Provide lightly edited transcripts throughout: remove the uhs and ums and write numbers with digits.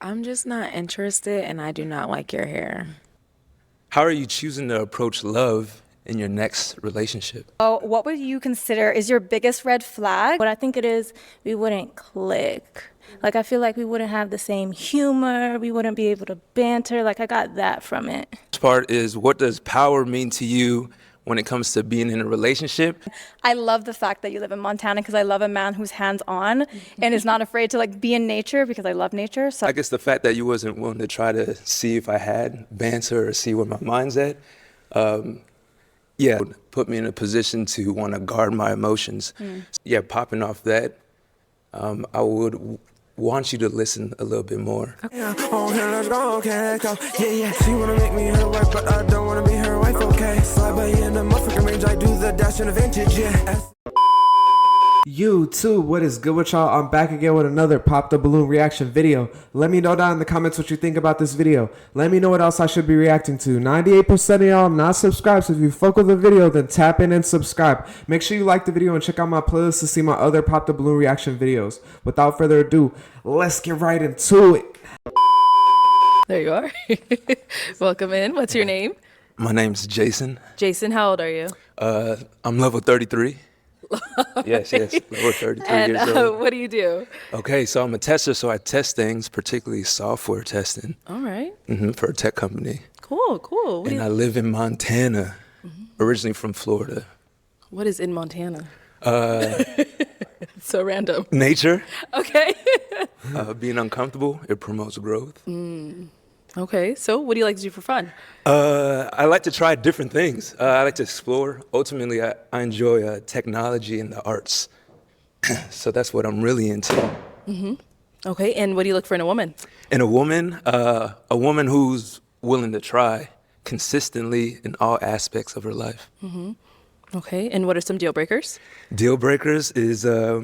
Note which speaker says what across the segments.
Speaker 1: I'm just not interested and I do not like your hair.
Speaker 2: How are you choosing to approach love in your next relationship?
Speaker 3: Oh, what would you consider is your biggest red flag? What I think it is, we wouldn't click. Like, I feel like we wouldn't have the same humor. We wouldn't be able to banter. Like, I got that from it.
Speaker 2: This part is, what does power mean to you when it comes to being in a relationship?
Speaker 3: I love the fact that you live in Montana because I love a man who's hands-on and is not afraid to like be in nature because I love nature. So
Speaker 2: I guess the fact that you wasn't willing to try to see if I had banter or see where my mind's at, yeah, put me in a position to want to guard my emotions. Yeah, popping off that, I would want you to listen a little bit more.
Speaker 4: Yeah, oh, here, let's go, okay, let's go. Yeah, yeah. She wanna make me her wife, but I don't wanna be her wife, okay. Slide by in the motherfucking range, I do the dash in the vintage, yeah.
Speaker 5: YouTube, what is good with y'all? I'm back again with another Pop the Balloon reaction video. Let me know down in the comments what you think about this video. Let me know what else I should be reacting to. 98% of y'all not subscribed, so if you fuck with the video, then tap in and subscribe. Make sure you like the video and check out my playlist to see my other Pop the Balloon reaction videos. Without further ado, let's get right into it.
Speaker 6: There you are. Welcome in. What's your name?
Speaker 2: My name's Jason.
Speaker 6: Jason, how old are you?
Speaker 2: I'm level 33. Yes, level 33
Speaker 6: And
Speaker 2: years old.
Speaker 6: what do you do?
Speaker 2: Okay, so I'm a tester, so I test things, particularly software testing,
Speaker 6: All right.
Speaker 2: for a tech company.
Speaker 6: Cool, cool.
Speaker 2: And I live in Montana, originally from Florida.
Speaker 6: What is in Montana? So random.
Speaker 2: Nature,
Speaker 6: Okay.
Speaker 2: being uncomfortable, it promotes growth.
Speaker 6: Okay, so what do you like to do for fun?
Speaker 2: I like to try different things. I like to explore. Ultimately, I enjoy technology and the arts. So that's what I'm really into.
Speaker 6: Okay, and what do you look for in a woman?
Speaker 2: And a woman who's willing to try consistently in all aspects of her life.
Speaker 6: Okay, and what are some deal breakers?
Speaker 2: Deal breakers is a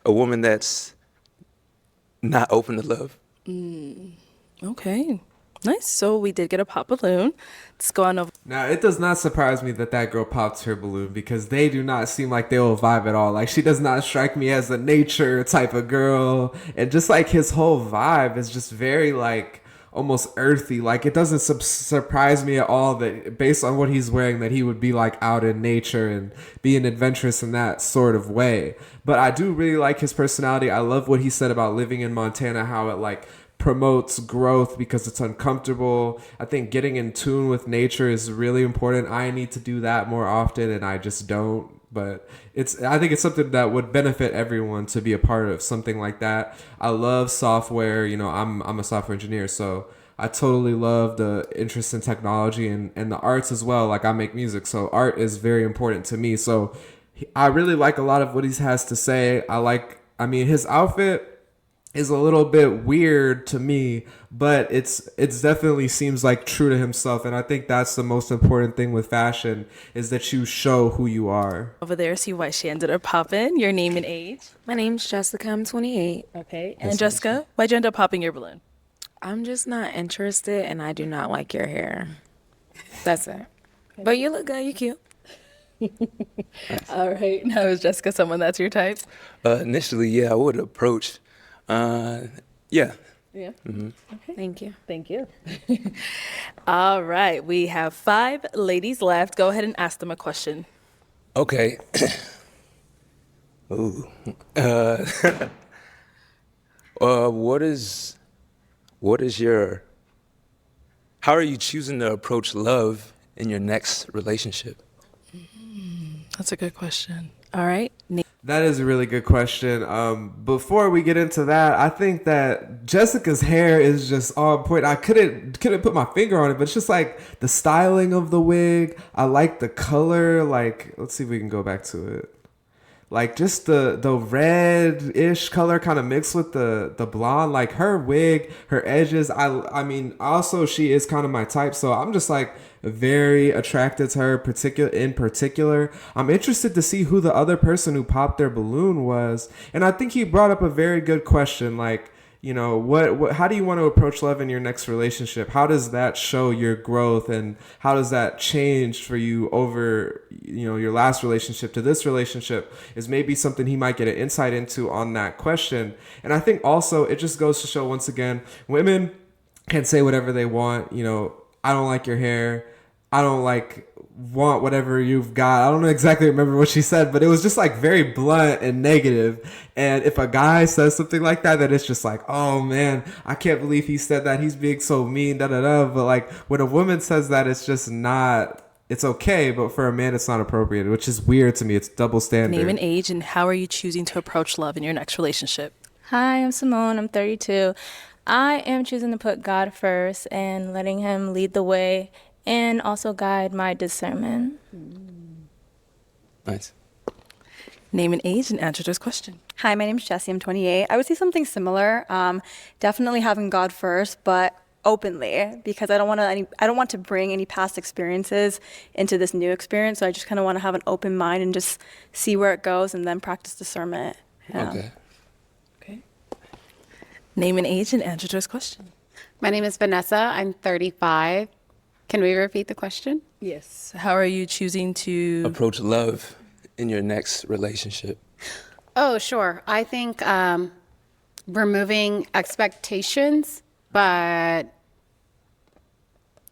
Speaker 2: woman that's not open to love.
Speaker 6: Okay, nice. So we did get a pop balloon. Let's go on over.
Speaker 5: Now, it does not surprise me that that girl popped her balloon because they do not seem like they will vibe at all. Like, she does not strike me as a nature type of girl. And just like his whole vibe is just very like almost earthy. Like, it doesn't surprise me at all that based on what he's wearing that he would be like out in nature and being adventurous in that sort of way. But I do really like his personality. I love what he said about living in Montana, how it like promotes growth because it's uncomfortable. I think getting in tune with nature is really important. I need to do that more often and I just don't. But I think it's something that would benefit everyone to be a part of something like that. I love software. You know, I'm a software engineer, so I totally love the interest in technology and the arts as well. Like, I make music, so art is very important to me. So I really like a lot of what he has to say. I mean, his outfit is a little bit weird to me, but it's definitely seems like true to himself, and I think that's the most important thing with fashion is that you show who you are.
Speaker 6: Over there, see why she ended up popping. Your name and age.
Speaker 1: My name's Jessica. I'm 28.
Speaker 6: Okay, and Jessica, why'd you end up popping your balloon?
Speaker 1: I'm just not interested and I do not like your hair. That's it. But you look good. You cute.
Speaker 6: All right, now is Jessica someone that's your type?
Speaker 2: Initially, yeah, I would approach. Yeah.
Speaker 6: Yeah.
Speaker 1: Thank you.
Speaker 6: Thank you. All right, we have 5 ladies left. Go ahead and ask them a question.
Speaker 2: Okay. Ooh. What is your, how are you choosing to approach love in your next relationship?
Speaker 6: That's a good question. All right.
Speaker 5: That is a really good question. Before we get into that, I think that Jessica's hair is just on point. I couldn't put my finger on it, but it's just like the styling of the wig. I like the color. Like, let's see if we can go back to it. Like, just the red-ish color kind of mixed with the blonde. Like, her wig, her edges. I mean, also she is kind of my type, so I'm just like very attracted to her in particular. I'm interested to see who the other person who popped their balloon was. And I think he brought up a very good question. Like, you know, what how do you want to approach love in your next relationship? How does that show your growth, and how does that change for you over, you know, your last relationship to this relationship? Is maybe something he might get an insight into on that question. And I think also it just goes to show, once again, women can say whatever they want. You know, I don't like your hair. I don't want whatever you've got. I don't exactly remember what she said, but it was just like very blunt and negative. And if a guy says something like that, then it's just like, oh man, I can't believe he said that. He's being so mean, da da da. But like when a woman says that, it's just not, it's okay. But for a man, it's not appropriate, which is weird to me. It's double standard.
Speaker 6: Name and age, and how are you choosing to approach love in your next relationship?
Speaker 3: Hi, I'm Simone. I'm 32. I am choosing to put God first and letting him lead the way and also guide my discernment.
Speaker 2: Nice.
Speaker 6: Name and age and answer this question.
Speaker 7: Hi, my name is Jessie. I'm 28. I would say something similar. Definitely having God first, but openly, because I don't want to bring any past experiences into this new experience. So I just kind of want to have an open mind and just see where it goes, and then practice discernment. Yeah.
Speaker 2: Okay.
Speaker 6: Okay. Name and age and answer this question.
Speaker 8: My name is Vanessa. I'm 35. Can we repeat the question?
Speaker 6: Yes. How are you choosing to
Speaker 2: Approach love in your next relationship.
Speaker 8: Oh, sure. I think removing expectations, but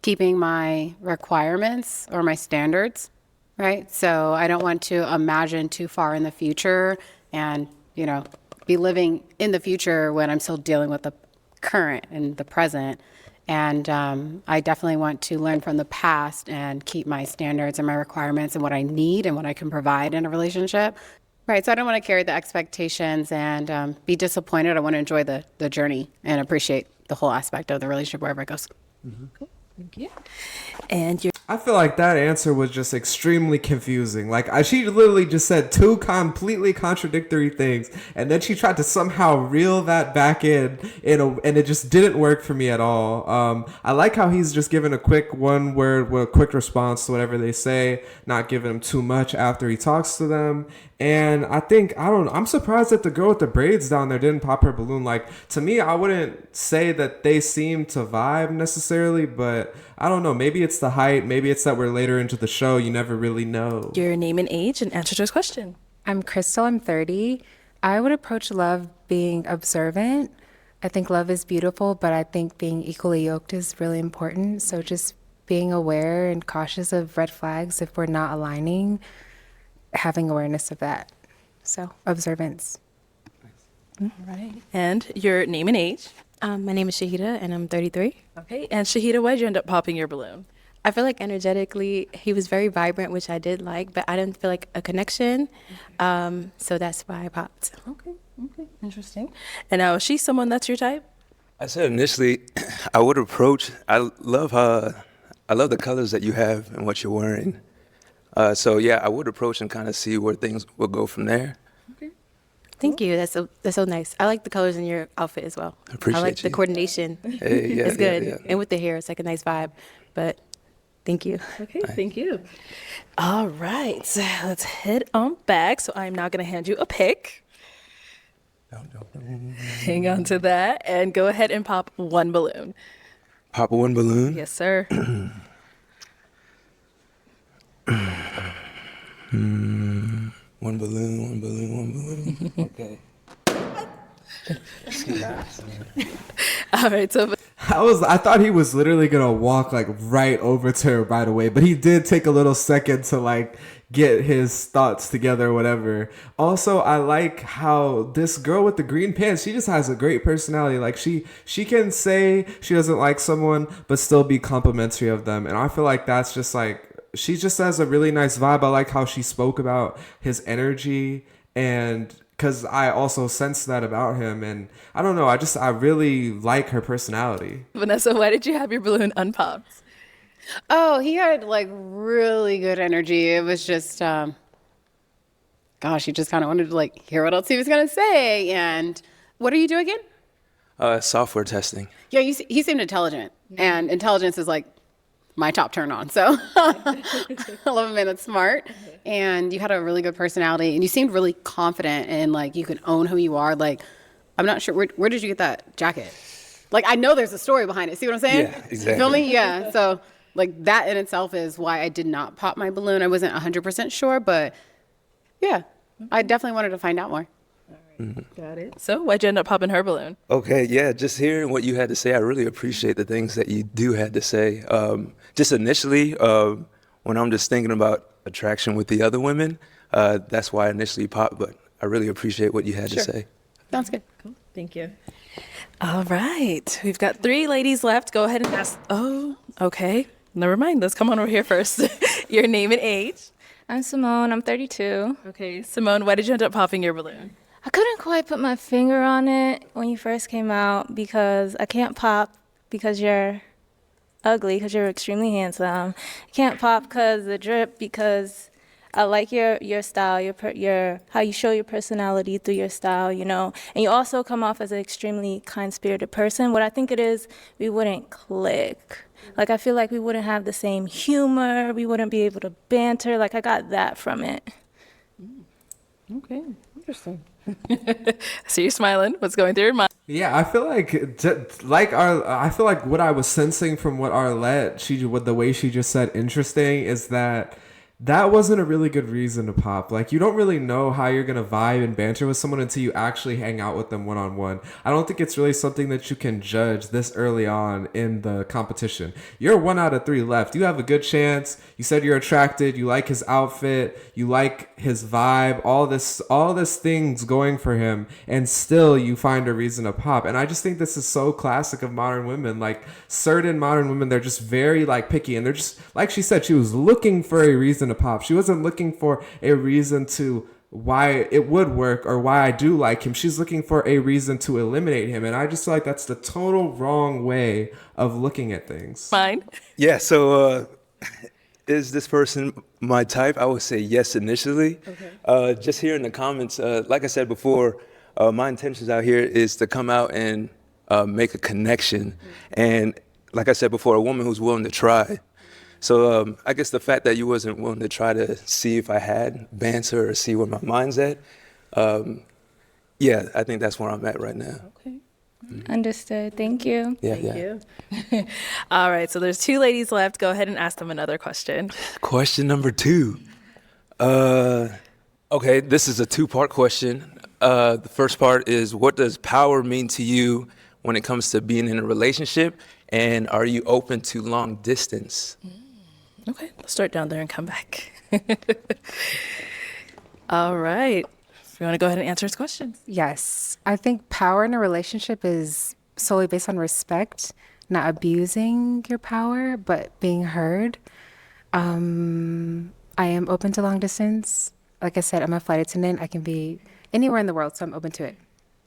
Speaker 8: keeping my requirements or my standards, right? So I don't want to imagine too far in the future and, you know, be living in the future when I'm still dealing with the current and the present. And I definitely want to learn from the past and keep my standards and my requirements and what I need and what I can provide in a relationship. Right, so I don't want to carry the expectations and be disappointed. I want to enjoy the journey and appreciate the whole aspect of the relationship wherever it goes.
Speaker 6: Thank you. And your
Speaker 5: I feel like that answer was just extremely confusing. Like she literally just said two completely contradictory things, and then she tried to somehow reel that back in and it just didn't work for me at all. I like how he's just giving a quick one word, with a quick response to whatever they say, not giving them too much after he talks to them. And I'm surprised that the girl with the braids down there didn't pop her balloon. Like, to me, I wouldn't say that they seem to vibe necessarily, but I don't know. Maybe it's the height. Maybe it's that we're later into the show. You never really know.
Speaker 6: your name and age and answer this question.
Speaker 9: I'm Crystal, I'm 30. I would approach love being observant. I think love is beautiful, but I think being equally yoked is really important. So just being aware and cautious of red flags if we're not aligning, having awareness of that. So observance.
Speaker 6: All right. And your name and age.
Speaker 10: My name is Shahida, and I'm 33.
Speaker 6: Okay. And Shahida, why'd you end up popping your balloon?
Speaker 10: I feel like energetically, he was very vibrant, which I did like, but I didn't feel like a connection. So that's why I popped.
Speaker 6: Okay. Interesting. And now, is she someone that's your type?
Speaker 2: I said initially, I would approach. I love the colors that you have and what you're wearing. So yeah, I would approach and kind of see where things will go from there.
Speaker 10: Thank you. That's so nice. I like the colors in your outfit as well.
Speaker 2: Appreciate
Speaker 10: I like the
Speaker 2: you.
Speaker 10: coordination.
Speaker 2: Hey, yeah,
Speaker 10: it's good.
Speaker 2: yeah.
Speaker 10: And with the hair, it's like a nice vibe. But thank you.
Speaker 6: Okay. Thank you. All right. So let's head on back. So I'm now going to hand you a pick. Hang on to that and go ahead and pop one balloon.
Speaker 2: Pop one balloon.
Speaker 6: Yes, sir.
Speaker 2: One balloon. Okay.
Speaker 6: All right. So
Speaker 5: I thought he was literally gonna walk like right over to her right away, but he did take a little second to like get his thoughts together or whatever. Also, I like how this girl with the green pants, she just has a great personality. Like she can say she doesn't like someone but still be complimentary of them, and I feel like that's just like, she just has a really nice vibe. I like how she spoke about his energy, and because I also sense that about him, and I don't know, I really like her personality.
Speaker 6: Vanessa, why did you have your balloon unpopped?
Speaker 8: Oh, he had like really good energy. It was just, gosh, he just kind of wanted to like hear what else he was going to say. And what are you doing again?
Speaker 2: Software testing.
Speaker 8: Yeah, he seemed intelligent, and intelligence is like my top turn on. So I love a man that's smart, and you had a really good personality, and you seemed really confident, and like you could own who you are. Like I'm not sure where did you get that jacket? Like, I know there's a story behind it. See what I'm saying?
Speaker 2: Yeah, exactly.
Speaker 8: You feel me? Yeah. So like that in itself is why I did not pop my balloon. I wasn't 100% sure, but yeah, I definitely wanted to find out more.
Speaker 6: Got it. So why'd you end up popping her balloon?
Speaker 2: Okay, yeah, just hearing what you had to say, I really appreciate the things that you do had to say. Just initially, when I'm just thinking about attraction with the other women, that's why I initially popped, but I really appreciate what you had to say.
Speaker 8: Sounds good.
Speaker 6: Cool. Thank you. All right. We've got 3 ladies left. Go ahead and ask. Oh, okay. Never mind. Let's come on over here first. Your name and age.
Speaker 3: I'm Simone. I'm 32.
Speaker 6: Okay. Simone, why did you end up popping your balloon?
Speaker 3: I couldn't quite put my finger on it when you first came out because I can't pop because you're ugly, because you're extremely handsome. I can't pop because the drip, because I like your style, your how you show your personality through your style, you know. And you also come off as an extremely kind-spirited person. What I think it is, we wouldn't click. Like, I feel like we wouldn't have the same humor. We wouldn't be able to banter. Like, I got that from it.
Speaker 6: Okay. Interesting. So you're smiling. What's going through your mind?
Speaker 5: Yeah, I feel I feel like what I was sensing from what Arlette, with the way she just said interesting, is that wasn't a really good reason to pop. Like, you don't really know how you're gonna vibe and banter with someone until you actually hang out with them one-on-one. I don't think it's really something that you can judge this early on in the competition. You're 1 out of 3 left. You have a good chance. You said you're attracted. You like his outfit. You like his vibe. All this things going for him, and still you find a reason to pop. And I just think this is so classic of modern women. Like, certain modern women, they're just very like picky, and they're just, like she said, she was looking for a reason to pop. She wasn't looking for a reason to why it would work or why I do like him. She's looking for a reason to eliminate him. And I just feel like that's the total wrong way of looking at things.
Speaker 6: Fine.
Speaker 2: Yeah, so is this person my type? I would say yes initially. Okay. Just hearing the comments, like I said before, my intentions out here is to come out and make a connection. And like I said before, a woman who's willing to try. So I guess the fact that you wasn't willing to try to see if I had banter or see where my mind's at, yeah, I think that's where I'm at right now.
Speaker 6: Okay.
Speaker 3: Understood. Thank you.
Speaker 2: Yeah,
Speaker 6: Thank you. All right. So there's 2 ladies left. Go ahead and ask them another question.
Speaker 2: Question number 2. Okay, this is a 2-part question. The first part is, what does power mean to you when it comes to being in a relationship? And are you open to long distance?
Speaker 6: Okay, let's start down there and come back. All right. You want to go ahead and answer his questions?
Speaker 9: Yes. I think power in a relationship is solely based on respect, not abusing your power, but being heard. I am open to long distance. Like I said, I'm a flight attendant. I can be anywhere in the world, so I'm open to it.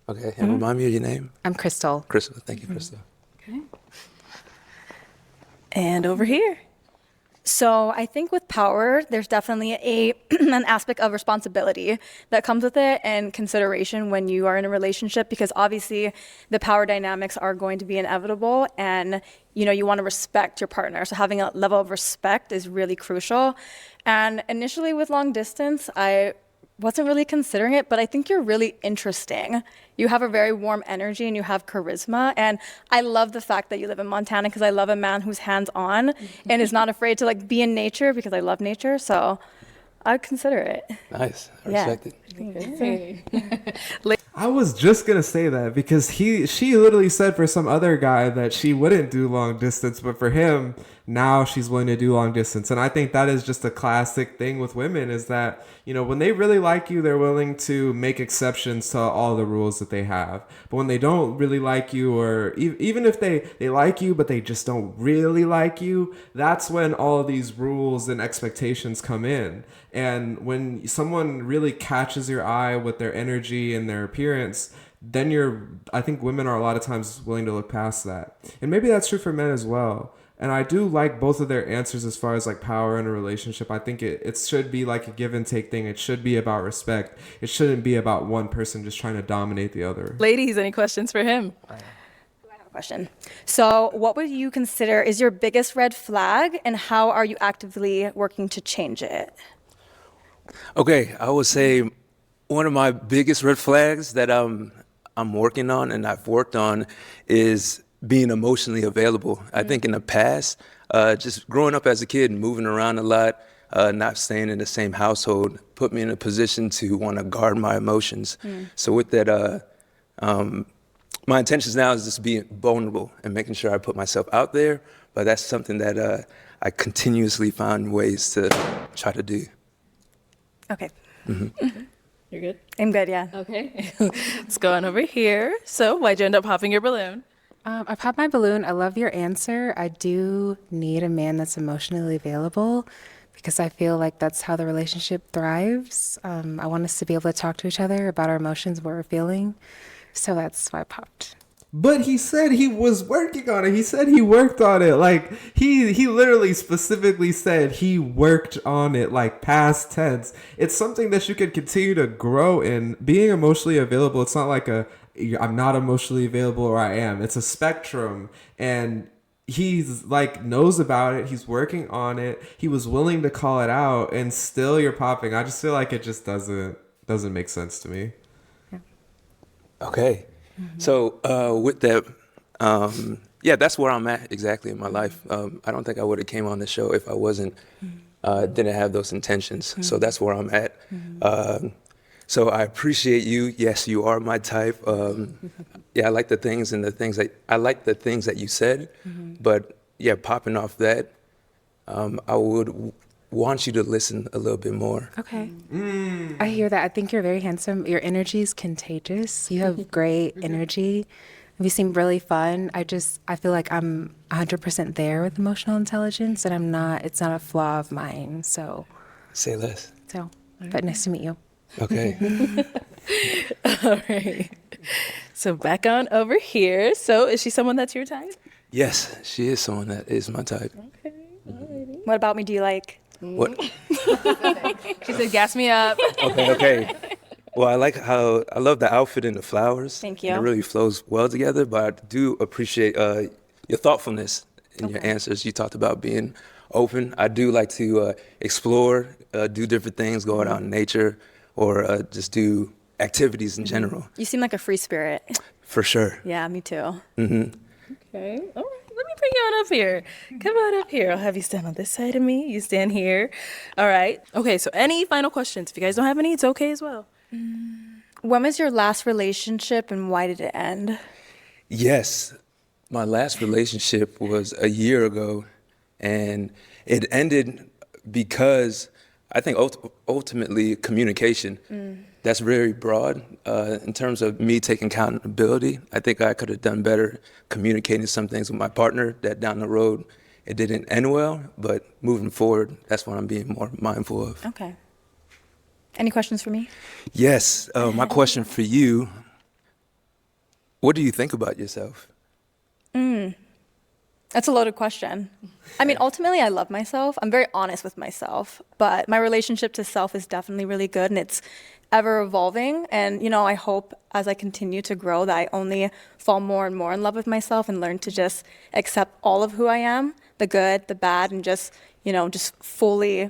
Speaker 2: Okay, and remind me of your name?
Speaker 9: I'm Crystal.
Speaker 2: Crystal, thank you, Crystal.
Speaker 6: Okay. And over here.
Speaker 7: So I think with power, there's definitely an aspect of responsibility that comes with it and consideration when you are in a relationship, because obviously the power dynamics are going to be inevitable, and you want to respect your partner. So having a level of respect is really crucial. And initially with long distance, I wasn't really considering it, but I think you're really interesting. You have a very warm energy and you have charisma. And I love the fact that you live in Montana, because I love a man who's hands-on and is not afraid to be in nature, because I love nature. So I'd consider it.
Speaker 2: Nice, I respect it.
Speaker 5: I was just gonna say that because she literally said for some other guy that she wouldn't do long distance, but for him now she's willing to do long distance. And I think that is just a classic thing with women, is that when they really like you, they're willing to make exceptions to all the rules that they have. But when they don't really like you, or even if they like you but they just don't really like you, that's when all of these rules and expectations come in. And when someone really catches your eye with their energy and their appearance, then I think women are a lot of times willing to look past that. And maybe that's true for men as well. And I do like both of their answers as far as power in a relationship. I think it should be a give and take thing. It should be about respect. It shouldn't be about one person just trying to dominate the other.
Speaker 6: Ladies, any questions for him?
Speaker 7: Question. So what would you consider is your biggest red flag, and how are you actively working to change it?
Speaker 2: Okay, I would say one of my biggest red flags that I'm working on and I've worked on is being emotionally available. I think in the past, just growing up as a kid, moving around a lot, not staying in the same household, put me in a position to want to guard my emotions. So with that, my intentions now is just being vulnerable and making sure I put myself out there. But that's something that I continuously find ways to try to do.
Speaker 7: Okay.
Speaker 6: You're good?
Speaker 7: I'm good, yeah.
Speaker 6: Okay. Let's go on over here. So why'd you end up popping your balloon?
Speaker 9: I popped my balloon. I love your answer. I do need a man that's emotionally available because I feel like that's how the relationship thrives. I want us to be able to talk to each other about our emotions, what we're feeling. So that's why I popped.
Speaker 5: But he said he was working on it. He said he worked on it. Like he literally specifically said he worked on it, like past tense. It's something that you can continue to grow in. Being emotionally available, it's not like I'm not emotionally available or I am. It's a spectrum, and he's like knows about it. He's working on it. He was willing to call it out, and still you're popping. I just feel like it just doesn't make sense to me.
Speaker 2: Okay. So with that, yeah, that's where I'm at exactly in my life. I don't think I would have came on the show if I didn't have those intentions. So that's where I'm at. So I appreciate you. Yes, you are my type. Yeah, I like the things that you said. But yeah, popping off that, I would want you to listen a little bit more.
Speaker 9: Okay. I hear that. I think you're very handsome. Your energy is contagious. You have great energy. You seem really fun. I feel like I'm 100% there with emotional intelligence, and it's not a flaw of mine. So,
Speaker 2: Say less.
Speaker 9: But nice to meet you.
Speaker 2: Okay.
Speaker 6: All right. So back on over here. So is she someone that's your type?
Speaker 2: Yes, she is someone that is my type.
Speaker 6: Okay. Alrighty.
Speaker 7: What about me do you like?
Speaker 2: What?
Speaker 6: She said, gas me up.
Speaker 2: Okay. Well, I love the outfit and the flowers.
Speaker 7: Thank you.
Speaker 2: And it really flows well together, but I do appreciate your thoughtfulness in your answers. You talked about being open. I do like to explore, do different things, go out in nature, or just do activities in general.
Speaker 7: You seem like a free spirit.
Speaker 2: For sure.
Speaker 7: Yeah, me too.
Speaker 6: Okay. All right. Let me bring you on up here. Come on up here. I'll have you stand on this side of me. You stand here. All right. Okay. So any final questions? If you guys don't have any, it's okay as well.
Speaker 7: When was your last relationship and why did it end?
Speaker 2: Yes, my last relationship was a year ago, and it ended because I think ultimately communication. That's very broad in terms of me taking accountability. I think I could have done better communicating some things with my partner that down the road it didn't end well, but moving forward, that's what I'm being more mindful of.
Speaker 7: Okay. Any questions for me?
Speaker 2: Yes, my question for you, what do you think about yourself?
Speaker 7: That's a loaded question. I mean, ultimately, I love myself. I'm very honest with myself, but my relationship to self is definitely really good, and it's ever evolving. And, I hope as I continue to grow that I only fall more and more in love with myself and learn to just accept all of who I am, the good, the bad, and just fully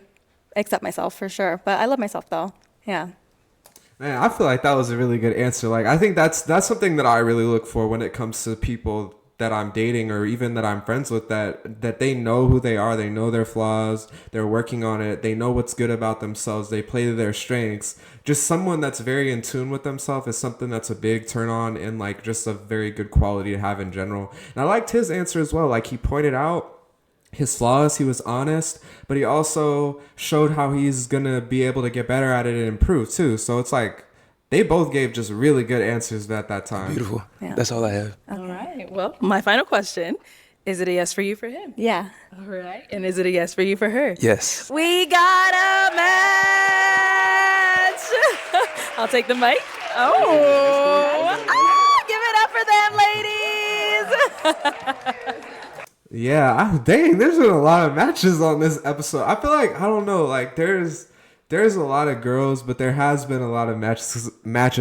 Speaker 7: accept myself for sure. But I love myself though. Yeah.
Speaker 5: Man, I feel like that was a really good answer. Like, I think that's something that I really look for when it comes to people that I'm dating or even that I'm friends with, that they know who they are, they know their flaws, they're working on it, they know what's good about themselves, they play to their strengths. Just someone that's very in tune with themselves is something that's a big turn on and like just a very good quality to have in general. And I liked his answer as well. Like, he pointed out his flaws, he was honest, but he also showed how he's gonna be able to get better at it and improve too. So it's like they both gave just really good answers at that time.
Speaker 2: Beautiful.
Speaker 7: Yeah.
Speaker 2: That's all I have.
Speaker 6: All right. Well, my final question, is it a yes for you for him?
Speaker 7: Yeah.
Speaker 6: All right. And is it a yes for you for her?
Speaker 2: Yes.
Speaker 6: We got a match. I'll take the mic. Give it up for them, ladies.
Speaker 5: Yeah, dang, there's been a lot of matches on this episode. I feel like, I don't know, like there's there's a lot of girls, but there has been a lot of matches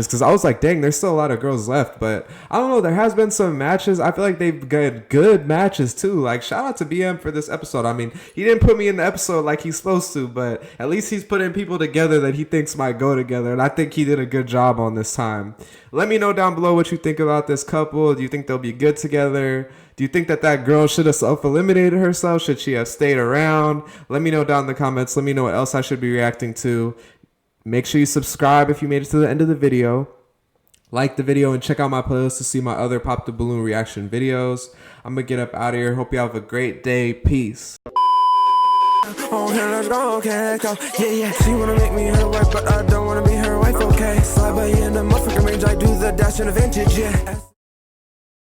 Speaker 5: because I was like, dang, there's still a lot of girls left. But I don't know, there has been some matches. I feel like they've got good matches too. Like, shout out to BM for this episode. I mean, he didn't put me in the episode like he's supposed to, but at least he's putting people together that he thinks might go together. And I think he did a good job on this time. Let me know down below what you think about this couple. Do you think they'll be good together? Do you think that girl should have self-eliminated herself? Should she have stayed around? Let me know down in the comments. Let me know what else I should be reacting to. Make sure you subscribe if you made it to the end of the video. Like the video and check out my playlist to see my other Pop the Balloon reaction videos. I'm going to get up out of here. Hope you have a great day. Peace.
Speaker 4: Oh, here, let's go, okay, let's go. Yeah. She wanna make me her wife, but I don't wanna be her wife, okay. Slide by in the motherfucking range, I do the dash in a vintage, yeah.